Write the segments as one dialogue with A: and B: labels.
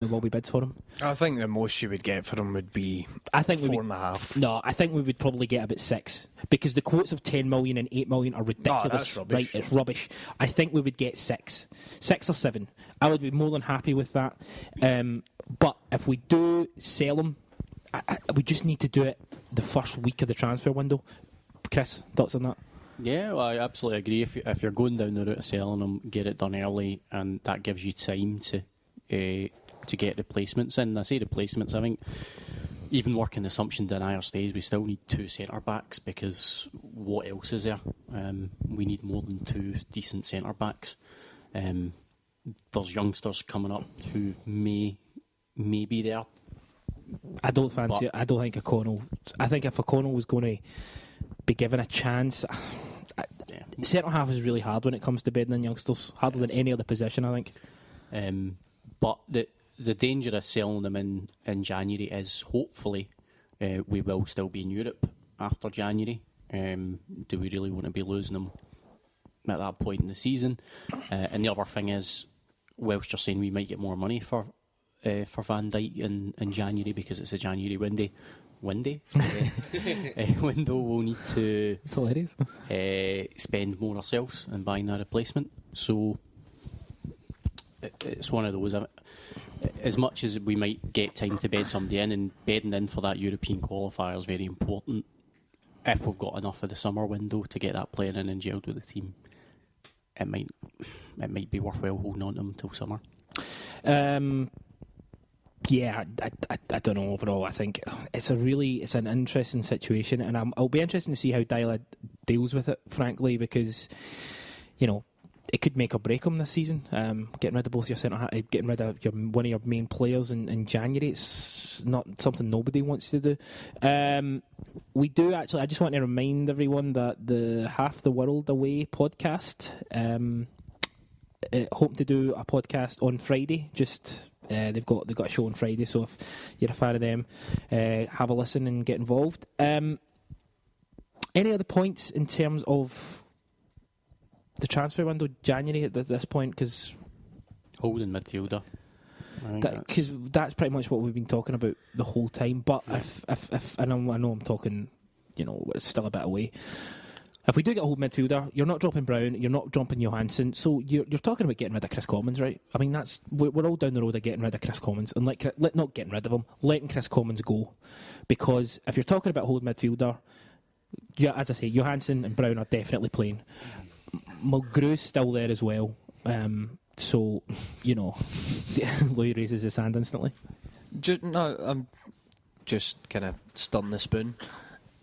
A: there will be bids for him.
B: I think the most you would get for him would be 4.5.
A: No, I think we would probably get about 6 because the quotes of 10 million and 8 million are ridiculous.
B: No, that's rubbish.
A: Right, it's rubbish. I think we would get 6 or 7. I would be more than happy with that. But if we do sell him, we just need to do it the first week of the transfer window. Chris, thoughts on that?
C: Yeah, well, I absolutely agree. If you're going down the route of selling them, get it done early, and that gives you time to get replacements in. I say replacements, I think even working the assumption Denier stays, we still need 2 centre-backs because what else is there? We need more than 2 decent centre-backs. There's youngsters coming up who may be there.
A: I don't fancy it. I don't think O'Connell... I think if O'Connell was going to be given a chance... Centre-half is really hard when it comes to bedding in youngsters. Harder than any other position, I think.
C: But the danger of selling them in January is hopefully we will still be in Europe after January. Do we really want to be losing them at that point in the season? And the other thing is, whilst you're saying we might get more money for Van Dijk in January because it's a January window, we'll need to spend more ourselves in buying that replacement. So it's one of those. As much as we might get time to bed somebody in, and bedding in for that European qualifier is very important. If we've got enough of the summer window to get that player in and gelled with the team, it might be worthwhile holding on to them till summer.
A: Yeah, I don't know. Overall, I think it's an interesting situation, and I'll be interested to see how Dyla deals with it. Frankly, because it could make or break him this season. Getting rid of both your getting rid of one of your main players in January, it's not something nobody wants to do. We do actually. I just want to remind everyone that the Half the World Away podcast, hope to do a podcast on Friday. They've got a show on Friday, so if you're a fan of them, have a listen and get involved. Any other points in terms of the transfer window January at this point? Because
C: holding midfielder,
A: because that's pretty much what we've been talking about the whole time. But if I know I'm talking, it's still a bit away. If we do get a hold midfielder, you're not dropping Brown, you're not dropping Johansson, so you're talking about getting rid of Chris Commons, right? I mean, we're all down the road of getting rid of Chris Commons, and not getting rid of him, letting Chris Commons go, because if you're talking about hold midfielder, as I say, Johansson and Brown are definitely playing. Mulgrew's still there as well, so Louis raises his hand instantly.
B: I'm just kind of stirring the spoon.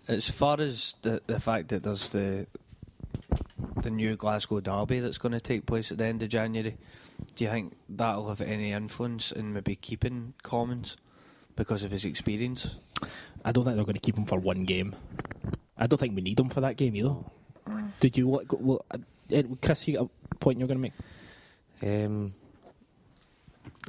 B: As far as the fact that there's the new Glasgow derby that's going to take place at the end of January, do you think that'll have any influence in maybe keeping Commons because of his experience?
A: I don't think they're going to keep him for one game. I don't think we need him for that game either. Did you Chris, you got a point you're going to make?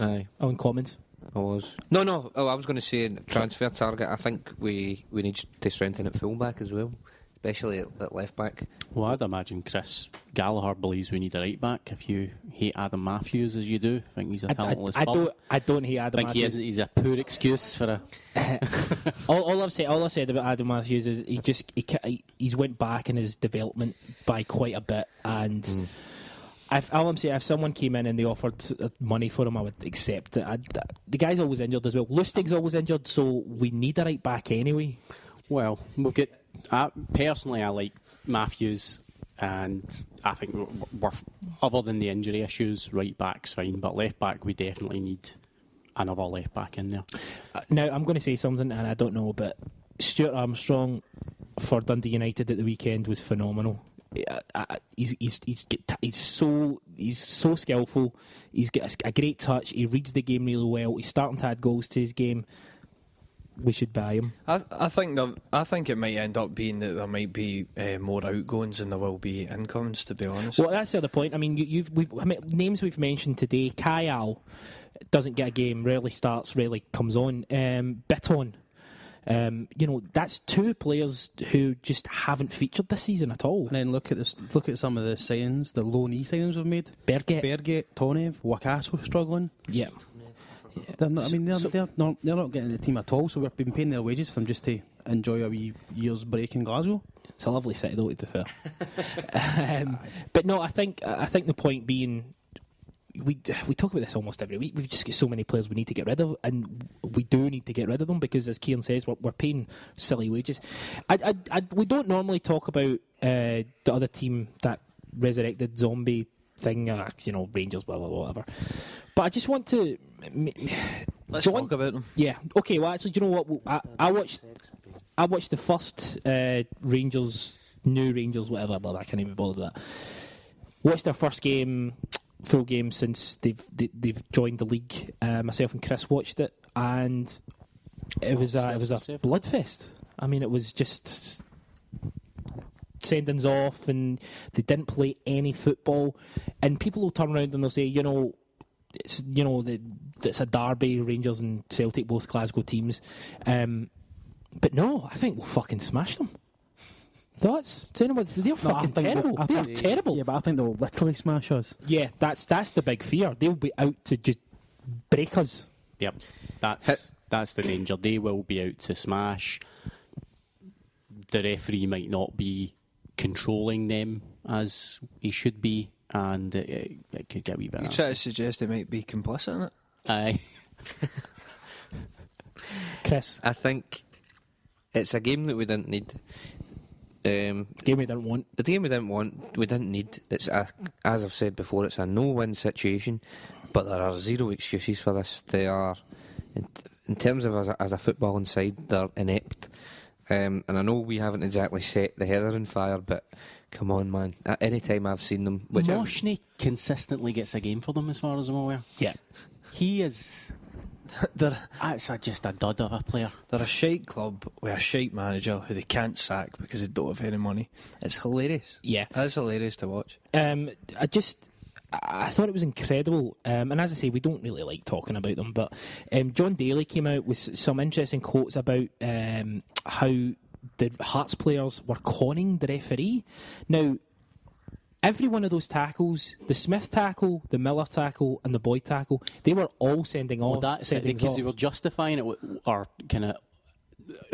D: Aye.
A: Oh, in Commons.
D: I was. No. I was going to say transfer target. I think we need to strengthen at fullback as well, especially at left back.
C: Well, I'd imagine Chris Gallagher believes we need a right back. If you hate Adam Matthews as you do, I think he's a talentless pup.
A: I don't hate Adam Matthews.
C: I think he's a poor excuse for a...
A: all I've said about Adam Matthews is he's went back in his development by quite a bit, and... All I'm saying, if someone came in and they offered money for him, I would accept it. The guy's always injured as well. Lustig's always injured, so we need a right back anyway.
C: Well, we'll get. Personally, I like Matthews, and I think we're other than the injury issues, right back's fine, but left back we definitely need another left back in there.
A: Now, I'm going to say something, and I don't know, but Stuart Armstrong for Dundee United at the weekend was phenomenal. He's so skillful. He's got a great touch. He reads the game really well. He's starting to add goals to his game. We should buy him.
B: I think it might end up being that there might be more outgoings than there will be incomings. To be honest.
A: Well, that's the other point. I mean, names we've mentioned today. Kyle doesn't get a game. Rarely starts. Rarely comes on. Bitton. That's 2 players who just haven't featured this season at all.
E: And then look at some of the signings, the low knee signings we've made.
A: Berget,
E: Tonev, Wakaso struggling.
A: Yeah.
E: They're not, they're not getting the team at all, so we've been paying their wages for them just to enjoy a wee year's break in Glasgow.
A: It's a lovely city, though, to be fair. But no, I think the point being, we talk about this almost every week. We've just got so many players we need to get rid of, and we do need to get rid of them because, as Ciaran says, we're paying silly wages. We don't normally talk about the other team that resurrected zombie thing, Rangers, blah blah blah, whatever. But I just want to
B: let's talk about them.
A: Yeah. Okay. Well, actually, do you know what? I watched the first new Rangers, whatever. Blah, blah, I can't even bother with that. Watched their first game, full game since they've joined the league. Myself and Chris watched it, and it was a bloodfest. I mean, it was just sendings off, and they didn't play any football. And people will turn around and they'll say, it's it's a derby, Rangers and Celtic, both Glasgow teams. But no, I think we'll fucking smash them. They're fucking terrible. They're terrible.
E: Yeah, but I think they'll literally smash us.
A: Yeah, that's the big fear. They'll be out to just break us.
C: Yep, that's the danger. They will be out to smash. The referee might not be controlling them as he should be, and it could get a wee bit.
B: You try to suggest they might be complicit in it?
C: Aye.
A: Chris,
D: I think it's a game that we didn't need.
A: game we didn't want.
D: The game we didn't need. It's as I've said before, it's a no-win situation, but there are zero excuses for this. They are, in terms of as a footballing side, they're inept. And I know we haven't exactly set the heather on fire, but come on, man. At any time I've seen them,
C: Moshney consistently gets a game for them, as far as I'm aware.
A: Yeah,
C: he is. That's just a dud of a player.
B: They're a shite club with a shite manager who they can't sack because they don't have any money. It's hilarious.
A: Yeah,
B: it's hilarious to watch.
A: I thought it was incredible, and as I say, we don't really like talking about them, but John Daly came out with some interesting quotes about how the Hearts players were conning the referee. Now, every one of those tackles, the Smith tackle, the Miller tackle, and the Boyd tackle, they were all sending off.
C: Well, that's it, because they were justifying it, or kind of,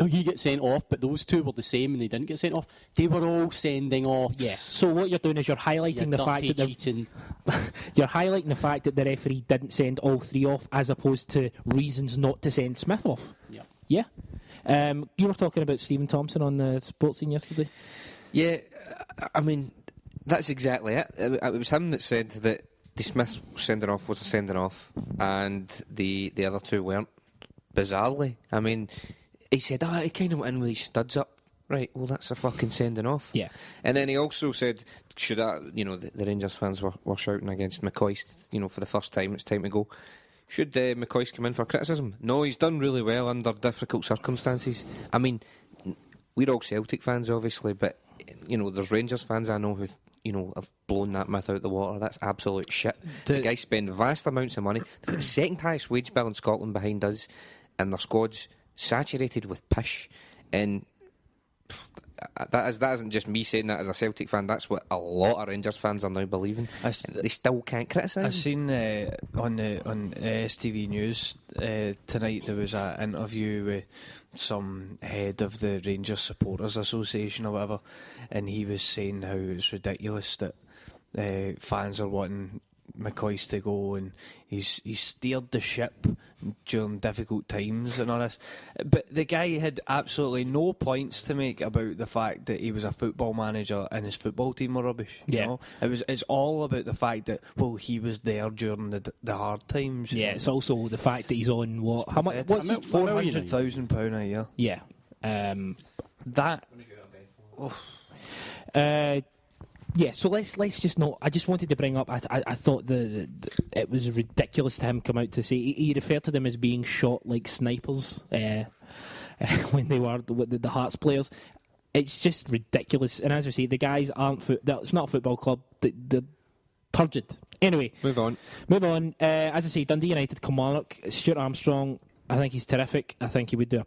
C: he gets sent off, but those two were the same and they didn't get sent off. They were all sending off.
A: Yeah. So what you're doing is you're highlighting the fact that you're highlighting the fact that the referee didn't send all three off, as opposed to reasons not to send Smith off. Yeah. Yeah. You were talking about Stephen Thompson on the sports scene yesterday.
D: Yeah, I mean, that's exactly it. It was him that said that the Smith sending off was a sending off, and the other two weren't. Bizarrely, I mean, he said, he kind of went in with his studs up. Right, well, that's a fucking sending off.
A: Yeah.
D: And then he also said, the Rangers fans were shouting against McCoist, for the first time, it's time to go. Should McCoist come in for criticism? No, he's done really well under difficult circumstances. I mean, we're all Celtic fans, obviously, but, there's Rangers fans I know who, have blown that myth out the water. That's absolute shit. The guys spend vast amounts of money. They've got the second highest wage bill in Scotland behind us, and their squad's saturated with pish. And that isn't just me saying that as a Celtic fan. That's what a lot of Rangers fans are now believing. They still can't criticise.
B: I've seen on STV News tonight there was an interview with some head of the Rangers Supporters Association or whatever, and he was saying how it's ridiculous that fans are wanting McCoist to go, and he's steered the ship during difficult times and all this. But the guy had absolutely no points to make about the fact that he was a football manager and his football team were rubbish. You know? It's all about the fact that, well, he was there during the hard times.
A: Yeah, it's also the fact that he's on what? How much? What's it?
B: £400,000 a year.
A: Yeah.
B: That.
A: Yeah, so let's just not. I just wanted to bring up. I thought it was ridiculous to him come out to say he referred to them as being shot like snipers when they were the Hearts players. It's just ridiculous. And as we say, the guys aren't. It's not a football club. They're turgid. Anyway,
D: move on.
A: As I say, Dundee United, Kilmarnock, Stuart Armstrong. I think he's terrific. I think he would do.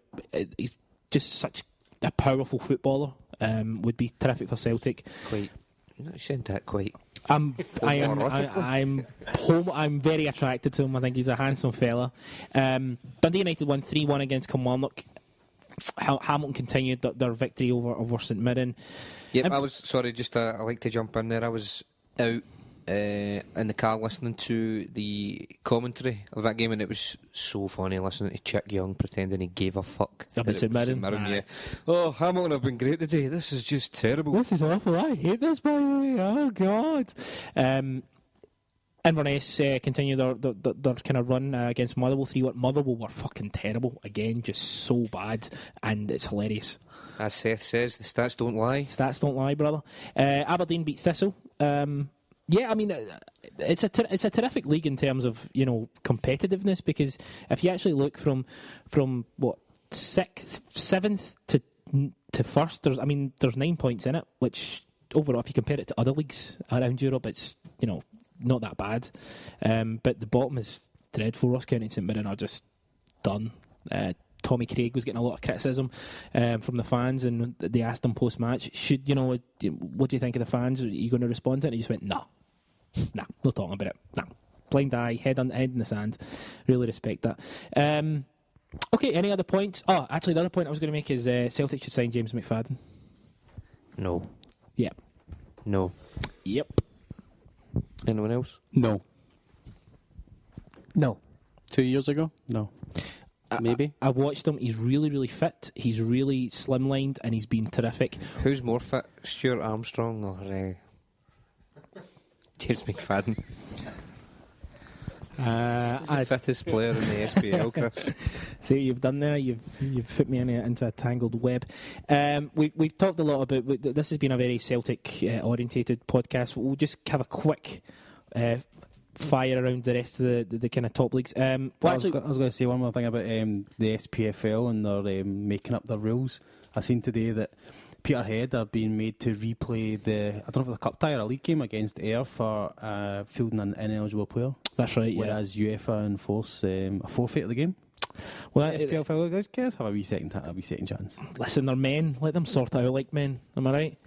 A: He's just such a powerful footballer. Would be terrific for Celtic.
D: Quite. said that quite.
A: I'm very attracted to him. I think he's a handsome fella. Dundee United won 3-1 against Kilmarnock. Hamilton continued their victory over St Mirren.
D: Yep, I like to jump in there. I was out in the car listening to the commentary of that game, and it was so funny listening to Chick Young pretending he gave a fuck
A: about St Mirren.
D: Yeah. Oh, Hamilton have been great today. This is just terrible.
A: This is awful. I hate this, by the way. Oh God. Inverness continue their kind of run against Motherwell 3-1. Motherwell were fucking terrible again, just so bad, and it's hilarious.
D: As Seth says, the stats don't lie.
A: Stats don't lie, brother. Aberdeen beat Thistle. Yeah, I mean, it's a terrific league in terms of, you know, competitiveness, because if you actually look from what, seventh to first, there's 9 points in it, which overall, if you compare it to other leagues around Europe, it's, you know, not that bad. But the bottom is dreadful. Ross County and St Mirren are just done. Tommy Craig was getting a lot of criticism from the fans, and they asked him post-match, what do you think of the fans? Are you going to respond to it? And he just went, nah, not talking about it. Nah. Blind eye, head in the sand. Really respect that. Okay, any other points? Oh, actually, the other point I was going to make is Celtic should sign James McFadden.
D: No.
A: Yep.
D: No.
A: Yep.
D: Anyone else?
C: No.
E: 2 years ago? No.
C: Maybe.
A: I've watched him. He's really, really fit. He's really slimlined, and he's been terrific.
D: Who's more fit, Stuart Armstrong or James McFadden? He's the fittest player in the SPL, Chris.
A: See what you've done there? You've put me into a tangled web. We've talked a lot about. This has been a very Celtic orientated podcast. We'll just have a quick fire around the rest of the kind of top leagues. I was going
E: to say one more thing about the SPFL and their making up their rules. I seen today that Peterhead are being made to replay I don't know if it's a cup tie or a league game against Ayr for fielding an ineligible player.
A: That's right, yeah.
E: Whereas UEFA enforce a forfeit of the game. Well, SPFL guys have a wee second chance.
A: Listen, they're men. Let them sort it out like men. Am I right?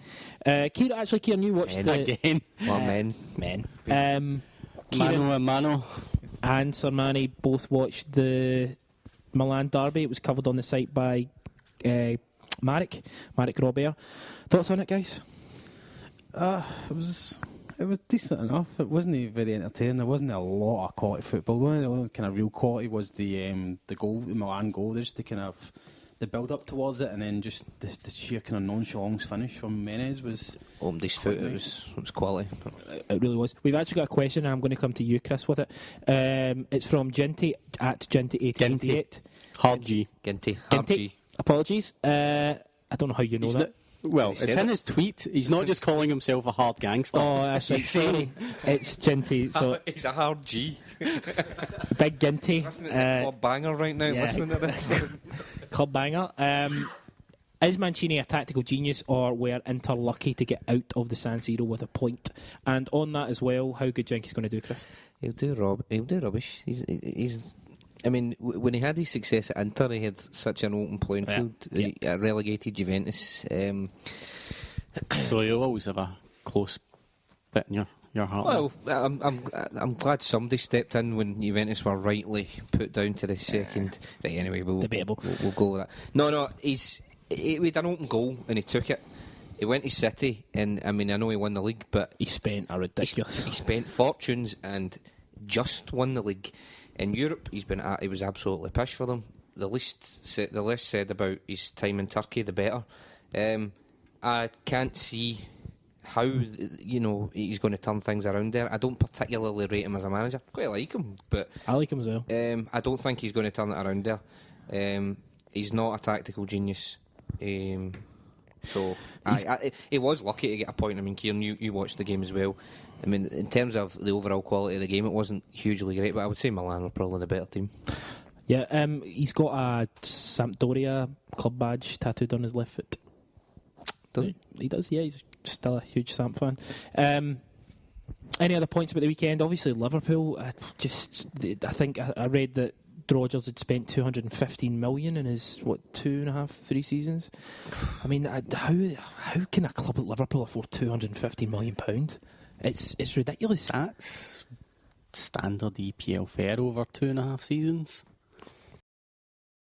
A: Ciaran, you watched
C: again.
D: Well, men.
C: Mano
A: and Sermanni both watched the Milan derby. It was covered on the site by Marek Robert. Thoughts on it, guys?
E: It was decent enough. It wasn't very entertaining. There wasn't a lot of quality football. The only kind of real quality was the goal, the Milan goal. There's the kind of the build up towards it, and then just the sheer kind of nonchalance finish from Menez was.
D: This foot, it was quality.
A: It really was. We've actually got a question, and I'm going to come to you, Chris, with it. It's from Ginty at Ginty1888.
C: Hard G.
D: Ginty. Hard G.
A: Apologies. I don't know how you know that.
C: Well, it's in his tweet. He's not just calling himself a hard gangster.
A: Oh, that's right. Sorry. It's Ginty. So
D: he's a hard G.
A: Big Ginty.
D: Listening to Club Banger right now, listening to this.
A: Club Banger. Is Mancini a tactical genius, or were Inter lucky to get out of the San Siro with a point? And on that as well, how good do you think he's going to do, Chris?
D: He'll do rubbish. He's I mean, when he had his success at Inter, he had such an open playing field. He relegated Juventus.
C: So you'll always have a close bit in your heart.
D: Well, I'm glad somebody stepped in when Juventus were rightly put down to the second. Right, anyway,
A: debatable.
D: We'll go with that. No, he had an open goal and he took it. He went to City, and I mean, I know he won the league, but
A: he spent a ridiculous.
D: He spent fortunes and just won the league. In Europe, he was absolutely pish for them. The less said about his time in Turkey, the better. I can't see how he's going to turn things around there. I don't particularly rate him as a manager. Quite like him, but
A: I like him as well.
D: I don't think he's going to turn it around there. He's not a tactical genius. So he was lucky to get a point. I mean, Ciaran, you watched the game as well. I mean, in terms of the overall quality of the game, it wasn't hugely great, but I would say Milan were probably the better team.
A: Yeah, he's got a Sampdoria club badge tattooed on his left foot.
D: Does he?
A: He does, yeah. He's still a huge Samp fan. Any other points about the weekend? Obviously, Liverpool. I think I read that Rodgers had spent 215 million in his 2.5, 3 seasons. I mean, how can a club at Liverpool afford 250 million pound? It's ridiculous.
C: That's standard EPL fare over 2.5 seasons.